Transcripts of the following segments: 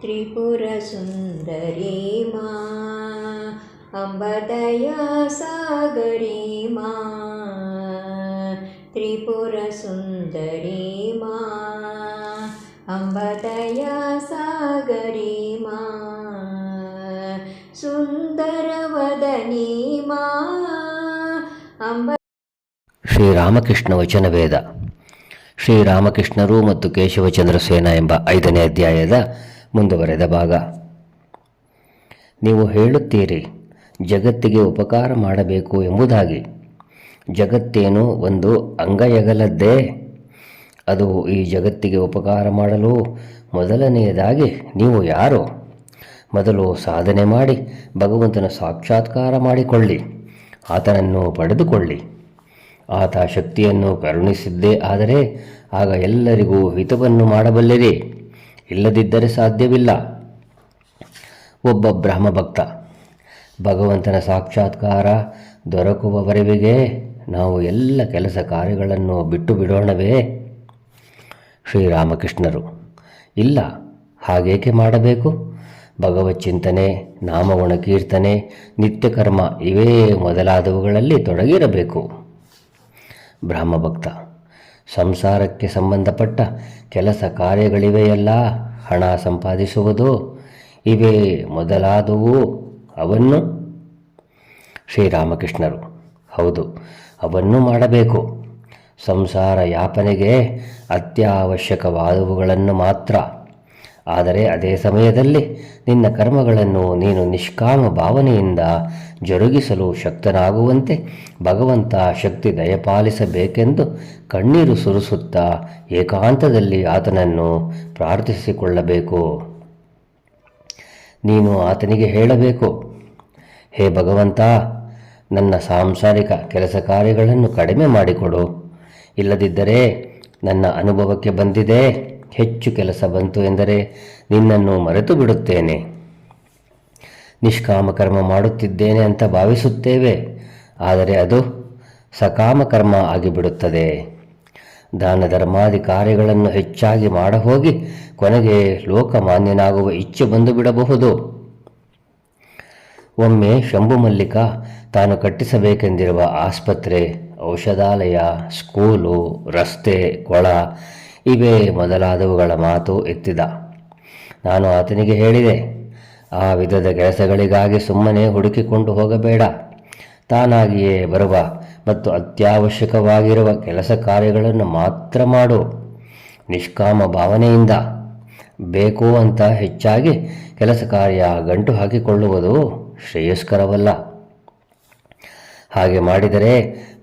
त्रिपुरसुन्दरी मा अम्बदया सागरी मा त्रिपुरसुन्दरी मा अम्बदया सागरी मा सुन्दरवदनी मा अम्ब ಶ್ರೀರಾಮಕೃಷ್ಣ ವಚನವೇದ. ಶ್ರೀರಾಮಕೃಷ್ಣರು ಮತ್ತು ಕೇಶವಚಂದ್ರ ಸೇನ ಎಂಬ 5ನೇ ಅಧ್ಯಾಯದ ಮುಂದುವರೆದ ಭಾಗ. ನೀವು ಹೇಳುತ್ತೀರಿ, ಜಗತ್ತಿಗೆ ಉಪಕಾರ ಮಾಡಬೇಕು ಎಂಬುದಾಗಿ. ಜಗತ್ತೇನು ಒಂದು ಅಂಗಯಗಲದ್ದೇ? ಅದು ಈ ಜಗತ್ತಿಗೆ ಉಪಕಾರ ಮಾಡಲು ಮೊದಲನೆಯದಾಗಿ ನೀವು ಯಾರು? ಮೊದಲು ಸಾಧನೆ ಮಾಡಿ ಭಗವಂತನ ಸಾಕ್ಷಾತ್ಕಾರ ಮಾಡಿಕೊಳ್ಳಿ, ಆತನನ್ನು ಪಡೆದುಕೊಳ್ಳಿ. ಆತ ಶಕ್ತಿಯನ್ನು ಕರುಣಿಸಿದ್ದೇ ಆದರೆ ಆಗ ಎಲ್ಲರಿಗೂ ಹಿತವನ್ನು ಮಾಡಬಲ್ಲಿರಿ, ಇಲ್ಲದಿದ್ದರೆ ಸಾಧ್ಯವಿಲ್ಲ. ಒಬ್ಬ ಬ್ರಹ್ಮಭಕ್ತ: ಭಗವಂತನ ಸಾಕ್ಷಾತ್ಕಾರ ದೊರಕುವವರೆವಿಗೆ ನಾವು ಎಲ್ಲ ಕೆಲಸ ಕಾರ್ಯಗಳನ್ನು ಬಿಟ್ಟು ಬಿಡೋಣವೇ? ಶ್ರೀರಾಮಕೃಷ್ಣರು: ಇಲ್ಲ, ಹಾಗೇಕೆ ಮಾಡಬೇಕು? ಭಗವಚ್ಚಿಂತನೆ, ನಾಮಗುಣ ಕೀರ್ತನೆ, ನಿತ್ಯಕರ್ಮ ಇವೇ ಮೊದಲಾದವುಗಳಲ್ಲಿ ತೊಡಗಿರಬೇಕು. ಬ್ರಹ್ಮಭಕ್ತ: ಸಂಸಾರಕ್ಕೆ ಸಂಬಂಧಪಟ್ಟ ಕೆಲಸ ಕಾರ್ಯಗಳಿವೆಯಲ್ಲ, ಹಣ ಸಂಪಾದಿಸುವುದು, ಇವೇ ಮೊದಲಾದವು, ಅವನ್ನು? ಶ್ರೀರಾಮಕೃಷ್ಣರು: ಹೌದು, ಅವನ್ನು ಮಾಡಬೇಕು. ಸಂಸಾರ ಯಾಪನೆಗೆ ಅತ್ಯವಶ್ಯಕವಾದವುಗಳನ್ನು ಮಾತ್ರ. ಆದರೆ ಅದೇ ಸಮಯದಲ್ಲಿ ನಿನ್ನ ಕರ್ಮಗಳನ್ನು ನೀನು ನಿಷ್ಕಾಮ ಭಾವನೆಯಿಂದ ಜರುಗಿಸಲು ಶಕ್ತನಾಗುವಂತೆ ಭಗವಂತ ಶಕ್ತಿ ದಯಪಾಲಿಸಬೇಕೆಂದು ಕಣ್ಣೀರು ಸುರಿಸುತ್ತಾ ಏಕಾಂತದಲ್ಲಿ ಆತನನ್ನು ಪ್ರಾರ್ಥಿಸಿಕೊಳ್ಳಬೇಕು. ನೀನು ಆತನಿಗೆ ಹೇಳಬೇಕು, ಹೇ ಭಗವಂತ, ನನ್ನ ಸಾಂಸಾರಿಕ ಕೆಲಸ ಕಾರ್ಯಗಳನ್ನು ಕಡಿಮೆ ಮಾಡಿಕೊಡು. ಇಲ್ಲದಿದ್ದರೆ ನನ್ನ ಅನುಭವಕ್ಕೆ ಬಂದಿದೆ, ಹೆಚ್ಚು ಕೆಲಸ ಬಂತು ಎಂದರೆ ನಿನ್ನನ್ನು ಮರೆತು ಬಿಡುತ್ತೇನೆ. ನಿಷ್ಕಾಮ ಕರ್ಮ ಮಾಡುತ್ತಿದ್ದೇನೆ ಅಂತ ಭಾವಿಸುತ್ತೇವೆ, ಆದರೆ ಅದು ಸಕಾಮ ಕರ್ಮ ಆಗಿಬಿಡುತ್ತದೆ. ದಾನ ಧರ್ಮಾದಿ ಕಾರ್ಯಗಳನ್ನು ಹೆಚ್ಚಾಗಿ ಮಾಡಹೋಗಿ ಕೊನೆಗೆ ಲೋಕಮಾನ್ಯನಾಗುವ ಇಚ್ಛೆ ಬಂದು ಬಿಡಬಹುದು. ಒಮ್ಮೆ ಶಂಭು ಮಲ್ಲಿಕ ತಾನು ಕಟ್ಟಿಸಬೇಕೆಂದಿರುವ ಆಸ್ಪತ್ರೆ, ಔಷಧಾಲಯ, ಸ್ಕೂಲು, ರಸ್ತೆ, ಕೊಳ ಇವೇ ಮೊದಲಾದವುಗಳ ಮಾತು ಎತ್ತಿದ. ನಾನು ಆತನಿಗೆ ಹೇಳಿದೆ, ಆ ವಿಧದ ಕೆಲಸಗಳಿಗಾಗಿ ಸುಮ್ಮನೆ ಹುಡುಕಿಕೊಂಡು ಹೋಗಬೇಡ. ತಾನಾಗಿಯೇ ಬರುವ ಮತ್ತು ಅತ್ಯವಶ್ಯಕವಾಗಿರುವ ಕೆಲಸ ಕಾರ್ಯಗಳನ್ನು ಮಾತ್ರ ಮಾಡು. ನಿಷ್ಕಾಮ ಭಾವನೆಯಿಂದ ಬೇಕು ಅಂತ ಹೆಚ್ಚಾಗಿ ಕೆಲಸ ಕಾರ್ಯ ಗಂಟು ಹಾಕಿಕೊಳ್ಳುವುದು ಶ್ರೇಯಸ್ಕರವಲ್ಲ. ಹಾಗೆ ಮಾಡಿದರೆ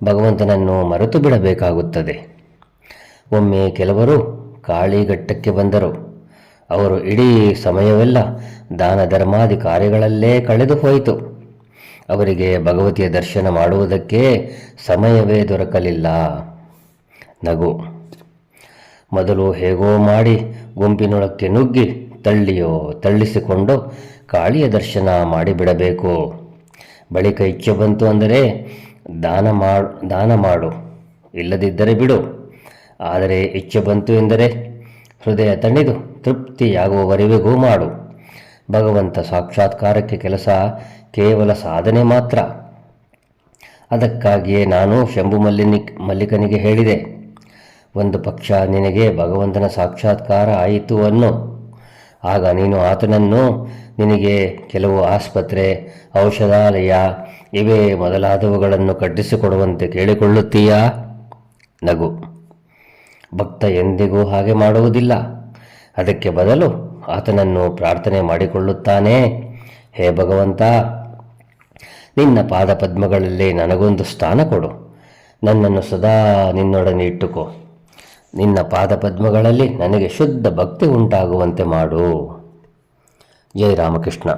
ಭಗವಂತನನ್ನು ಮರೆತು ಬಿಡಬೇಕಾಗುತ್ತದೆ. ಒಮ್ಮೆ ಕೆಲವರು ಕಾಳಿಘಟ್ಟಕ್ಕೆ ಬಂದರು. ಅವರು ಇಡೀ ಸಮಯವೆಲ್ಲ ದಾನ ಧರ್ಮಾದಿ ಕಾರ್ಯಗಳಲ್ಲೇ ಕಳೆದು ಹೋಯಿತು. ಅವರಿಗೆ ಭಗವತಿಯ ದರ್ಶನ ಮಾಡುವುದಕ್ಕೆ ಸಮಯವೇ ದೊರಕಲಿಲ್ಲ. ನಗು: ಮೊದಲು ಹೇಗೋ ಮಾಡಿ ಗುಂಪಿನೊಳಕ್ಕೆ ನುಗ್ಗಿ ತಳ್ಳಿಸಿಕೊಂಡು ಕಾಳಿಯ ದರ್ಶನ ಮಾಡಿಬಿಡಬೇಕು. ಬಳಿಕ ಇಚ್ಛೆ ಬಂತು ಅಂದರೆ ದಾನ ಮಾಡು, ಇಲ್ಲದಿದ್ದರೆ ಬಿಡು. ಆದರೆ ಇಚ್ಛೆ ಬಂತು ಎಂದರೆ ಹೃದಯ ತಣಿದು ತೃಪ್ತಿಯಾಗುವವರೆವಿಗೂ ಮಾಡು. ಭಗವಂತ ಸಾಕ್ಷಾತ್ಕಾರಕ್ಕೆ ಕೆಲಸ ಕೇವಲ ಸಾಧನೆ ಮಾತ್ರ. ಅದಕ್ಕಾಗಿಯೇ ನಾನು ಶಂಭು ಮಲ್ಲಿಕನಿಗೆ ಹೇಳಿದೆ, ಒಂದು ಪಕ್ಷ ನಿನಗೆ ಭಗವಂತನ ಸಾಕ್ಷಾತ್ಕಾರ ಆಯಿತು ಅನ್ನು. ಆಗ ನೀನು ಆತನನ್ನು ನಿನಗೆ ಕೆಲವು ಆಸ್ಪತ್ರೆ, ಔಷಧಾಲಯ ಇವೇ ಮೊದಲಾದವುಗಳನ್ನು ಕಟ್ಟಿಸಿಕೊಡುವಂತೆ ಕೇಳಿಕೊಳ್ಳುತ್ತೀಯಾ? ನಗು: ಭಕ್ತ ಎಂದಿಗೂ ಹಾಗೆ ಮಾಡುವುದಿಲ್ಲ. ಅದಕ್ಕೆ ಬದಲು ಆತನನ್ನು ಪ್ರಾರ್ಥನೆ ಮಾಡಿಕೊಳ್ಳುತ್ತಾನೆ, ಹೇ ಭಗವಂತ, ನಿನ್ನ ಪಾದಪದ್ಮಗಳಲ್ಲಿ ನನಗೊಂದು ಸ್ಥಾನ ಕೊಡು. ನನ್ನನ್ನು ಸದಾ ನಿನ್ನೊಡನೆ ಇಟ್ಟುಕೋ. ನಿನ್ನ ಪಾದಪದ್ಮಗಳಲ್ಲಿ ನನಗೆ ಶುದ್ಧ ಭಕ್ತಿ ಉಂಟಾಗುವಂತೆ ಮಾಡು. ಜೈ ರಾಮಕೃಷ್ಣ.